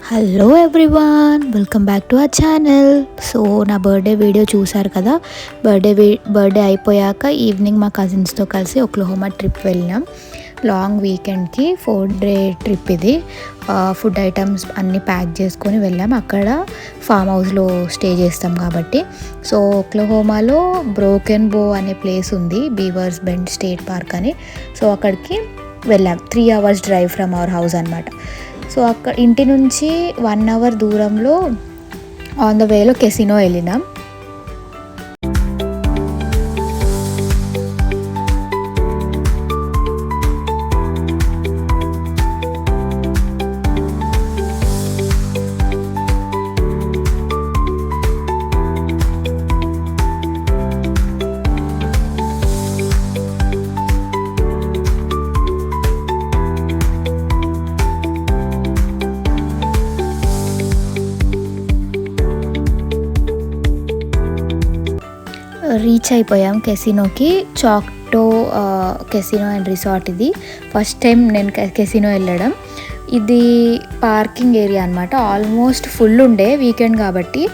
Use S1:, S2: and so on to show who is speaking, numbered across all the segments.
S1: Hello everyone, welcome back to our channel. So నా birthday video చూసారు కదా. Birthday అయిపోయాక ఈవినింగ్ మా కజిన్స్తో కలిసి ఒక్లహోమా ట్రిప్ వెళ్ళినాం. లాంగ్ వీకెండ్కి 4-day ట్రిప్ ఇది. ఫుడ్ ఐటమ్స్ అన్నీ ప్యాక్ చేసుకొని వెళ్ళాం. అక్కడ ఫామ్ హౌస్లో స్టే చేస్తాం కాబట్టి. సో ఒక్లహోమాలో బ్రోకెన్ బో అనే ప్లేస్ ఉంది, బీవర్స్ బెండ్ స్టేట్ పార్క్ అని. సో అక్కడికి వెళ్ళాం. 3 hours drive from our house అనమాట. సో అక్కడ ఇంటి నుంచి 1 hour దూరంలో ఆన్ ద వేలో కెసినో వెళ్ళినాం. రీచ్ అయిపోయాం కెసినోకి. చాక్టో కెసినో అండ్ రిసార్ట్ ఇది. ఫస్ట్ టైం నేను కెసినో వెళ్ళడం. ఇది పార్కింగ్ ఏరియా అనమాట. ఆల్మోస్ట్ ఫుల్ ఉండే వీకెండ్ కాబట్టి.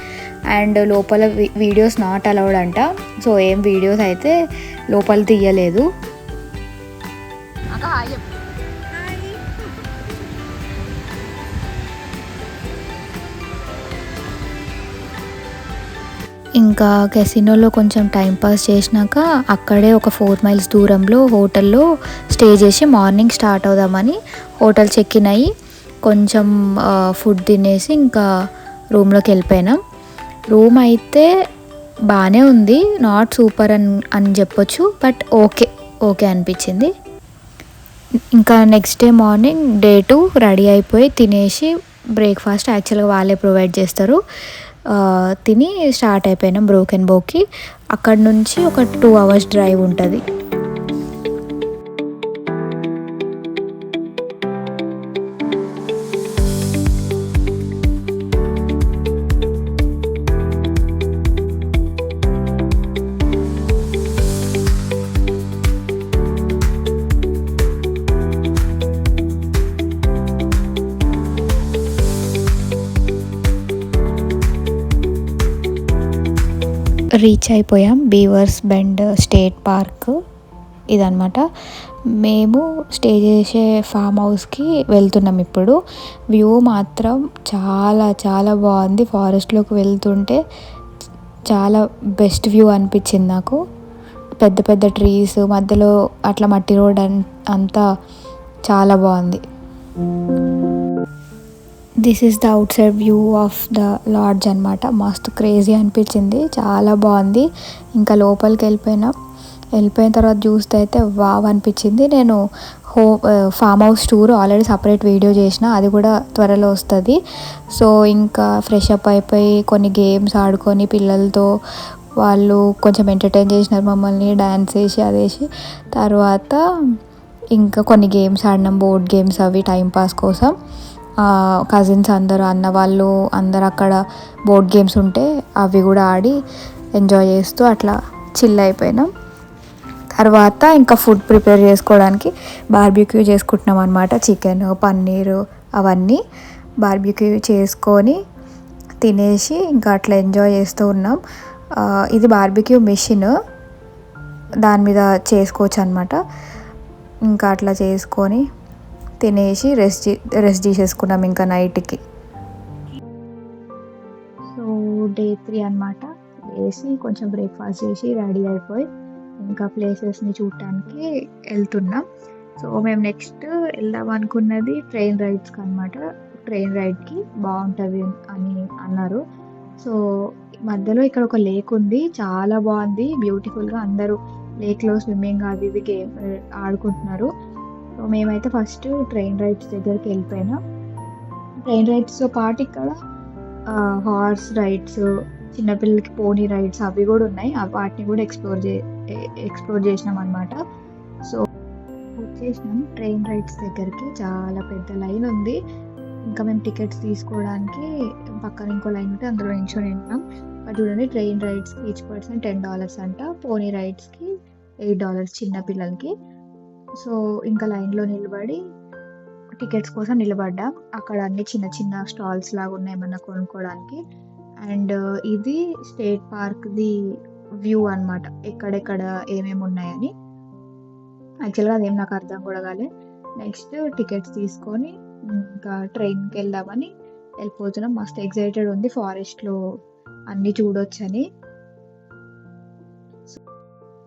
S1: అండ్ లోపల వీడియోస్ నాట్ అలౌడ్ అంట. సో ఏం వీడియోస్ అయితే లోపల తీయలేదు. ఇంకా కెసినోలో కొంచెం టైంపాస్ చేసినాక అక్కడే ఒక 4 miles దూరంలో హోటల్లో స్టే చేసి మార్నింగ్ స్టార్ట్ అవుదామని హోటల్ చెక్ ఇన్ అయ్యి కొంచెం ఫుడ్ తినేసి ఇంకా రూమ్లోకి వెళ్ళిపోయినాం. రూమ్ అయితే బాగానే ఉంది, నాట్ సూపర్ అని చెప్పొచ్చు, బట్ ఓకే అనిపించింది. ఇంకా next day morning day 2 ready అయిపోయి తినేసి బ్రేక్ఫాస్ట్ యాక్చువల్గా వాళ్ళే ప్రొవైడ్ చేస్తారు. తిని స్టార్ట్ అయిపోయినాం బ్రోకెన్ బోకి. అక్కడ నుంచి ఒక 2 hours డ్రైవ్ ఉంటుంది. రీచ్ అయిపోయాం బీవర్స్ బెండ్ స్టేట్ పార్క్ ఇదనమాట. మేము స్టే చేసే ఫామ్ హౌస్కి వెళ్తున్నాం ఇప్పుడు. వ్యూ మాత్రం చాలా చాలా బాగుంది. ఫారెస్ట్లోకి వెళ్తుంటే చాలా బెస్ట్ వ్యూ అనిపించింది నాకు. పెద్ద పెద్ద ట్రీస్ మధ్యలో అట్లా మట్టి రోడ్ అంతా చాలా బాగుంది. This is the outside view of the lodge అనమాట. మస్తు క్రేజీ అనిపించింది, చాలా బాగుంది. ఇంకా లోపలికి వెళ్ళిపోయిన తర్వాత చూస్తే అయితే వావ్ అనిపించింది. నేను farm house tour already separate video చేసిన, అది కూడా త్వరలో వస్తుంది. సో ఇంకా ఫ్రెష్ అప్ అయిపోయి కొన్ని గేమ్స్ ఆడుకొని పిల్లలతో వాళ్ళు కొంచెం ఎంటర్టైన్ చేసినారు మమ్మల్ని, డ్యాన్స్ వేసి అదేసి. తర్వాత ఇంకా కొన్ని గేమ్స్ ఆడినాం, బోర్డ్ గేమ్స్, అవి టైంపాస్ కోసం. కజిన్స్ అందరూ, అన్న వాళ్ళు అందరు అక్కడ బోర్డ్ గేమ్స్ ఉంటే అవి కూడా ఆడి ఎంజాయ్ చేస్తూ అట్లా చిల్ అయిపోయినాం. తర్వాత ఇంకా ఫుడ్ ప్రిపేర్ చేసుకోవడానికి బార్బిక్యూ చేసుకుంటున్నాం అనమాట. చికెన్, పన్నీరు అవన్నీ బార్బిక్యూ చేసుకొని తినేసి ఇంకా అట్లా ఎంజాయ్ చేస్తూ ఉన్నాం. ఇది బార్బిక్యూ మెషిన్, దాని మీద చేసుకోవచ్చు అనమాట. ఇంకా అట్లా చేసుకొని తినేసి రెస్ట్ చేసేసుకున్నాం ఇంకా నైట్కి. సో డే 3 అనమాట. వేసి కొంచెం బ్రేక్ఫాస్ట్ చేసి రెడీ అయిపోయి ఇంకా ప్లేసెస్ని చూడటానికి వెళ్తున్నాం. సో మేము నెక్స్ట్ వెళ్దాం అనుకున్నది ట్రైన్ రైడ్స్కి అనమాట. ట్రైన్ రైడ్కి బాగుంటుంది అని అన్నారు. సో మధ్యలో ఇక్కడ ఒక లేక్ ఉంది, చాలా బాగుంది, బ్యూటిఫుల్గా. అందరూ లేక్లో స్విమ్మింగ్ అది ఇది గేమ్ ఆడుకుంటున్నారు. సో మేమైతే ఫస్ట్ ట్రైన్ రైడ్స్ దగ్గరికి వెళ్ళిపోయినాం. ట్రైన్ రైడ్స్తో పాటు ఇక్కడ హార్స్ రైడ్స్, చిన్నపిల్లలకి పోనీ రైడ్స్ అవి కూడా ఉన్నాయి. వాటిని కూడా ఎక్స్ప్లోర్ చేసినాం అనమాట. సో వచ్చేసినాం ట్రైన్ రైడ్స్ దగ్గరికి. చాలా పెద్ద లైన్ ఉంది. ఇంకా మేము టికెట్స్ తీసుకోవడానికి పక్కన ఇంకో లైన్ ఉంటే అందులో నించొని ఉన్నాం. చూడండి, ట్రైన్ రైడ్స్కి ఈచ్ పర్సన్ $10 అంట, పోనీ రైడ్స్కి $8 చిన్న పిల్లలకి. సో ఇంకా లైన్లో నిలబడి టికెట్స్ కోసం నిలబడ్డా. అక్కడ అన్ని చిన్న చిన్న స్టాల్స్ లాగా ఉన్నాయి ఏమన్నా కొనుక్కోవడానికి. అండ్ ఇది స్టేట్ పార్క్‌ది వ్యూ అన్నమాట. ఎక్కడెక్కడ ఏమేమి ఉన్నాయని. యాక్చువల్‌గా అదేం నాకు అర్థం కూడా కాలే. నెక్స్ట్ టికెట్స్ తీసుకొని ఇంకా ట్రైన్‌కెళ్దామని వెళ్ళిపోతున్నాం. మస్తు ఎక్సైటెడ్ ఉంది ఫారెస్ట్‌లో అన్నీ చూడొచ్చని.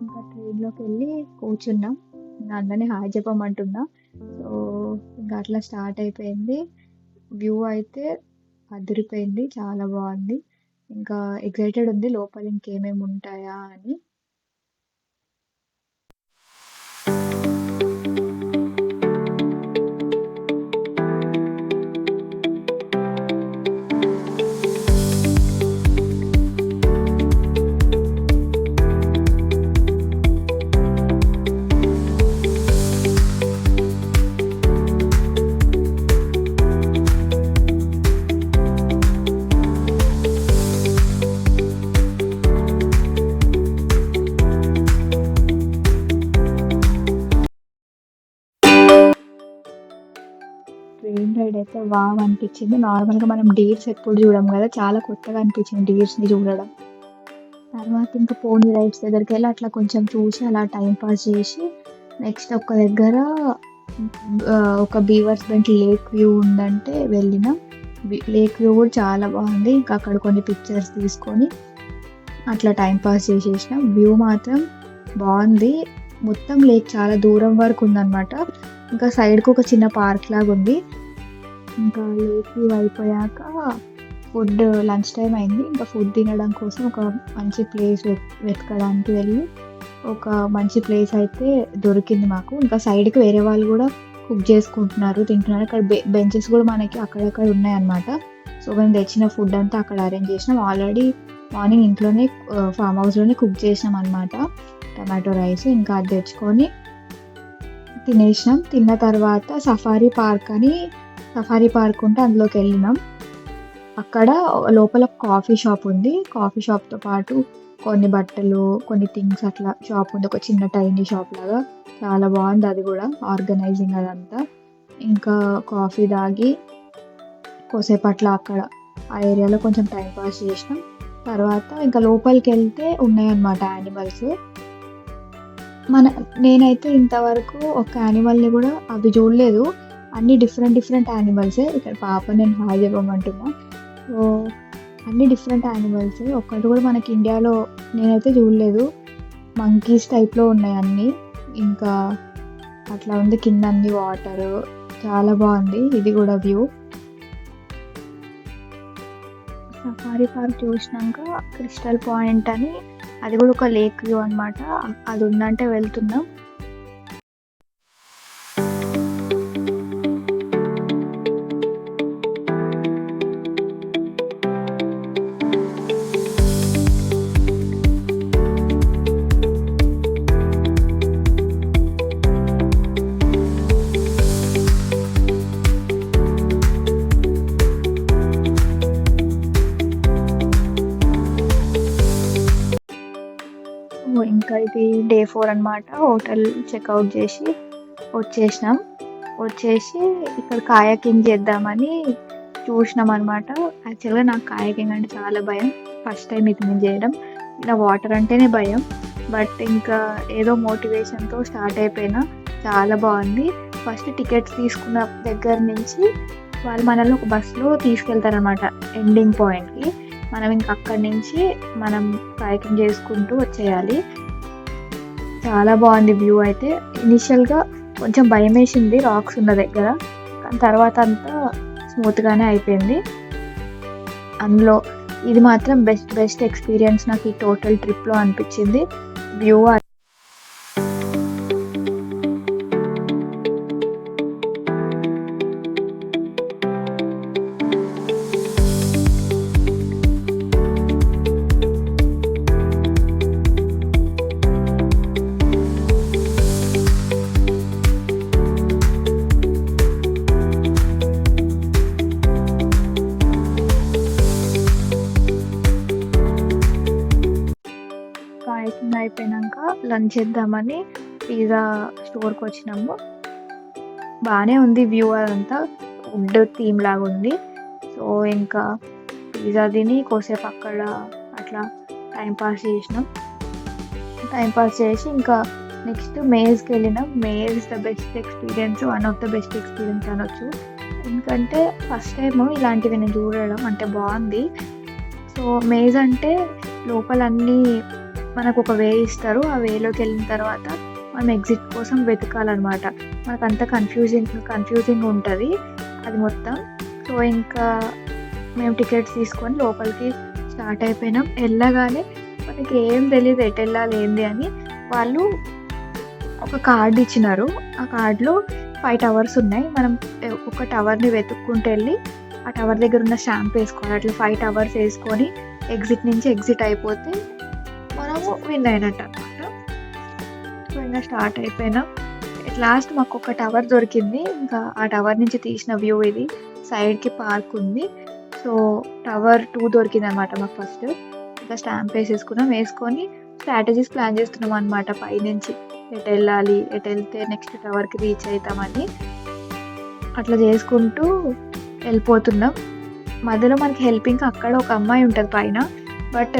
S1: ఇంకా ట్రైన్‌లోకెళ్ళి కూర్చున్నాం. ఇంక అందరిని హాయ్ చెప్పమంటున్నా. సో, ఇంకా అట్లా స్టార్ట్ అయిపోయింది. వ్యూ అయితే అదిరిపోయింది. చాలా బాగుంది. ఇంకా ఎక్సైటెడ్ ఉంది లోపల ఇంకేమేమి ఉంటాయా అని. ట్రైన్ రైడ్ అయితే వావ్ అనిపించింది. నార్మల్‌గా మనం డీర్స్ ఎప్పుడు చూడం కదా! చాలా కొత్తగా అనిపించింది డీర్స్‌ని చూడడం. తర్వాత ఇంకా పోనీ రైడ్స్ దగ్గరికెళ్ళి అట్లా కొంచెం చూసి అలా టైమ్ పాస్ చేసి నెక్స్ట్ ఒక దగ్గర ఒక బీవర్స్ బెంట్ లేక్ వ్యూ ఉందంటే వెళ్ళినాం. లేక్ వ్యూ కూడా చాలా బాగుంది. ఇంకా అక్కడ కొన్ని పిక్చర్స్ తీసుకొని అట్లా టైం పాస్ చేసేసినాం. వ్యూ మాత్రం బాగుంది. మొత్తం లేక్ చాలా దూరం వరకు ఉందన్నమాట. ఇంకా సైడ్‌కి ఒక చిన్న పార్క్ లాగా ఉంది. ఇంకా లేక్ వ్యూ అయిపోయాక ఫుడ్ లంచ్ టైం అయింది. ఇంకా ఫుడ్ తినడం కోసం ఒక మంచి ప్లేస్ వెతకడానికి వెళ్ళి ఒక మంచి ప్లేస్ అయితే దొరికింది మాకు. ఇంకా సైడ్‌కి వేరే వాళ్ళు కూడా కుక్ చేసుకుంటున్నారు, తింటున్నారు. అక్కడ బెంచెస్ కూడా మనకి అక్కడక్కడ ఉన్నాయన్నమాట. సో, మేము తెచ్చిన ఫుడ్ అంతా అక్కడ అరేంజ్ చేసినాం. ఆల్రెడీ మార్నింగ్ ఇంట్లోనే ఫామ్ హౌస్‌లోనే కుక్ చేసినాం అన్నమాట. టమాటో రైస్ ఇంకా అది తెచ్చుకొని తినేసినాం. తిన్న తర్వాత సఫారీ పార్క్ ఉంటే అందులోకి వెళ్ళినాం. అక్కడ లోపల కాఫీ షాప్ ఉంది. కాఫీ షాప్‌తో పాటు కొన్ని బట్టలు, కొన్ని థింగ్స్ అట్లా షాప్ ఉంది. ఒక చిన్న టైనీ షాప్ లాగా. చాలా బాగుంది అది కూడా ఆర్గనైజింగ్ అదంతా. ఇంకా కాఫీ తాగి కోసేపు అట్లా అక్కడ ఆ ఏరియాలో కొంచెం టైం పాస్ చేసినాం. తర్వాత ఇంకా లోపలికెళ్తే ఉన్నాయన్నమాట యానిమల్స్. నేనైతే ఇంతవరకు ఒక యానిమల్‌ని కూడా అవి చూడలేదు. అన్నీ డిఫరెంట్ యానిమల్సే. ఇక్కడ పాప నేను హాయ్ చెప్పమంటున్నా. సో, అన్నీ డిఫరెంట్ యానిమల్సే. ఒక్కటి కూడా మనకి ఇండియాలో నేనైతే చూడలేదు. మంకీస్ టైప్‌లో ఉన్నాయి అన్నీ. ఇంకా అట్లా ఉంది. కింద అన్ని వాటరు. చాలా బాగుంది ఇది కూడా వ్యూ. సఫారీ పార్క్ చూసినాక క్రిస్టల్ పాయింట్ అని అది కూడా ఒక లేక్ వ్యూ అన్నమాట. అది ఉందంటే వెళ్తున్నాం. ఇంకా ఇది డే 4 అన్నమాట. హోటల్ చెక్అవుట్ చేసి వచ్చేసినాం. వచ్చేసి ఇక్కడ కాయాకింగ్ చేద్దామని చూసినాం అన్నమాట. యాక్చువల్‌గా నాకు కాయాకింగ్ అంటే చాలా భయం. ఫస్ట్ టైం ఇది నేను చేయడం. ఇలా వాటర్ అంటేనే భయం. బట్ ఇంకా ఏదో మోటివేషన్‌తో స్టార్ట్ అయిపోయినా. చాలా బాగుంది. ఫస్ట్ టికెట్స్ తీసుకున్న దగ్గర నుంచి వాళ్ళు మనల్ని ఒక బస్‌లో తీసుకెళ్తారనమాట ఎండింగ్ పాయింట్‌కి. మనం ఇంక అక్కడి నుంచి మనం కాయాకింగ్ చేసుకుంటూ వచ్చేయాలి. చాలా బాగుంది వ్యూ అయితే. ఇనిషియల్‌గా కొంచెం భయమేసింది రాక్స్ ఉన్న దగ్గర. కానీ తర్వాత అంతా స్మూత్‌గానే అయిపోయింది. అందులో ఇది మాత్రం బెస్ట్ ఎక్స్‌పీరియన్స్ నాకు ఈ టోటల్ ట్రిప్‌లో అనిపించింది. వ్యూ కాయాకింగ్ అయిపోయినాక లంచ్ చేద్దామని పిజ్జా స్టోర్‌కి వచ్చినాము. బాగానే ఉంది వ్యూ, అదంతా వుడ్ థీమ్ లాగా ఉంది. సో ఇంకా పిజ్జా తిని కోసేపు అక్కడ అట్లా టైంపాస్ చేసినాం. టైంపాస్ చేసి ఇంకా నెక్స్ట్ మేజ్కి వెళ్ళినాం. Maze the best experience, one of the best experience అనొచ్చు. ఎందుకంటే ఫస్ట్ టైం ఇలాంటివి నేను చూడడం, అంటే బాగుంది. సో మేజ్ అంటే లోపల అన్నీ మనకు ఒక వే ఇస్తారు. ఆ వేలోకి వెళ్ళిన తర్వాత మనం ఎగ్జిట్ కోసం వెతకాలన్నమాట. మనకు అంత కన్ఫ్యూజింగ్ ఉంటుంది అది మొత్తం. సో ఇంకా మేము టికెట్స్ తీసుకొని లోపలికి స్టార్ట్ అయిపోయినాం. వెళ్ళగానే మనకి ఏం తెలియదు ఎటు వెళ్ళాలి ఏంది అని. వాళ్ళు ఒక కార్డు ఇచ్చినారు. ఆ కార్డులో 5 టవర్స్ ఉన్నాయి. మనం ఒక టవర్ని వెతుక్కుంటూ వెళ్ళి ఆ టవర్ దగ్గర ఉన్న స్టాంప్ వేసుకోవాలి. అట్లా 5 టవర్స్ వేసుకొని ఎగ్జిట్ నుంచి ఎగ్జిట్ అయిపోతే మనము విన్ అయినట్టు అనమాట. సో ఇంకా స్టార్ట్ అయిపోయినాం. లాస్ట్ మాకు ఒక టవర్ దొరికింది. ఇంకా ఆ టవర్ నుంచి తీసిన వ్యూ ఇది. సైడ్కి పార్క్ ఉంది. సో టవర్ 2 దొరికింది అనమాట మాకు ఫస్ట్. ఇంకా స్టాంప్ వేసుకొని స్ట్రాటజీస్ ప్లాన్ చేస్తున్నాం అనమాట. పైనుంచి ఎటు వెళ్ళాలి, ఎటు వెళ్తే నెక్స్ట్ టవర్కి రీచ్ అవుతామని అట్లా చేసుకుంటూ వెళ్ళిపోతున్నాం. మధ్యలో మనకి హెల్పింగ్ అక్కడ ఒక అమ్మాయి ఉంటుంది పైన, బట్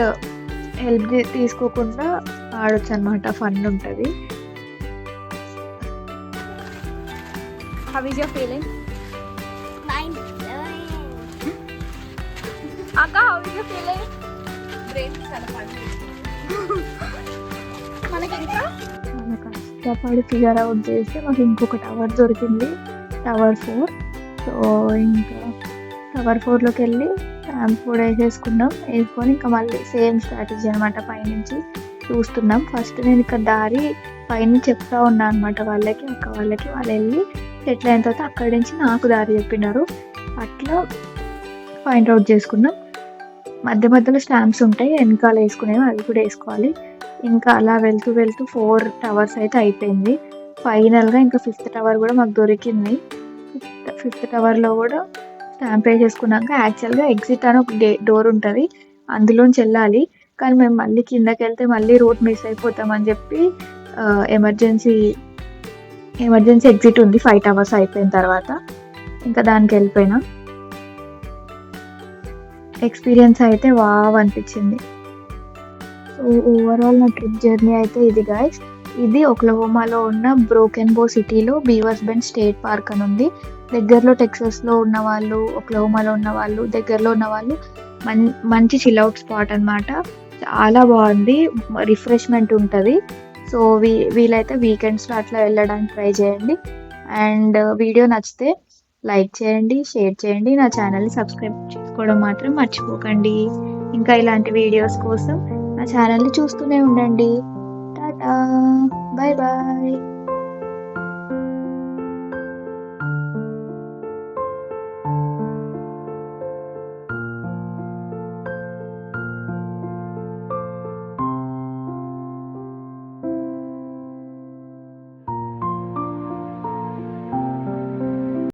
S1: హెల్ప్ తీసుకోకుండా ఆడొచ్చు అనమాట. ఫన్ ఉంటుంది. How is your feeling? అక్క, how is your feeling? Brain చాలా పని. మన కష్టపడి ఫిగర్ అవుట్ చేస్తే మాకు ఇంకొక టవర్ దొరికింది, టవర్ 4. సో ఇంకా టవర్ 4లోకి వెళ్ళి స్టాంప్ కూడా వేసుకొని ఇంకా మళ్ళీ సేమ్ స్ట్రాటజీ అనమాట. పైనుంచి చూస్తున్నాం. ఫస్ట్ నేను ఇక్కడ దారి పైన చెప్తా ఉన్నా అనమాట వాళ్ళకి, అక్క వాళ్ళకి. వాళ్ళు వెళ్ళి సెటిల్ అయిన తర్వాత అక్కడి నుంచి నాకు దారి చెప్పినారు. అట్లా ఫైండ్ అవుట్ చేసుకున్నాం. మధ్యలో స్టాంప్స్ ఉంటాయి వెనకాల వేసుకునేవి, అవి కూడా వేసుకోవాలి. ఇంకా అలా వెళ్తూ 4 టవర్స్ అయితే అయిపోయింది. ఫైనల్గా ఇంకా 5th టవర్ కూడా మాకు దొరికింది. 5th టవర్లో కూడా స్టాంప్ వేసేసుకున్నాక యాక్చువల్గా ఎగ్జిట్ అని ఒక డోర్ ఉంటుంది, అందులోంచి వెళ్ళాలి. కానీ మేము మళ్ళీ కిందకి వెళ్తే మళ్ళీ రూట్ మిస్ అయిపోతామని చెప్పి ఎమర్జెన్సీ ఎగ్జిట్ ఉంది 5 టవర్స్ అయిపోయిన తర్వాత. ఇంకా దానికి వెళ్ళిపోయినా. ఎక్స్పీరియన్స్ అయితే వావ్ అనిపించింది. సో ఓవరాల్ నా ట్రిప్ జర్నీ అయితే ఇది గైస్. ఇది ఒక్లహోమాలో ఉన్న బ్రోకెన్ బో సిటీలో బీవర్స్ బెండ్ స్టేట్ పార్క్ అని ఉంది. దగ్గరలో టెక్సాస్లో ఉన్న వాళ్ళు, ఒక్లహోమాలో ఉన్న వాళ్ళు, దగ్గరలో ఉన్న వాళ్ళు మంచి చిల్అవుట్ స్పాట్ అనమాట. చాలా బాగుంది, రిఫ్రెష్మెంట్ ఉంటుంది. సో వీలైతే వీకెండ్స్లో అట్లా వెళ్ళడానికి ట్రై చేయండి. అండ్ వీడియో నచ్చితే లైక్ చేయండి, షేర్ చేయండి. నా ఛానల్ని సబ్స్క్రైబ్ చేసుకోవడం మాత్రం మర్చిపోకండి. ఇంకా ఇలాంటి వీడియోస్ కోసం నా ఛానల్ని చూస్తూనే ఉండండి. Tata, bye bye.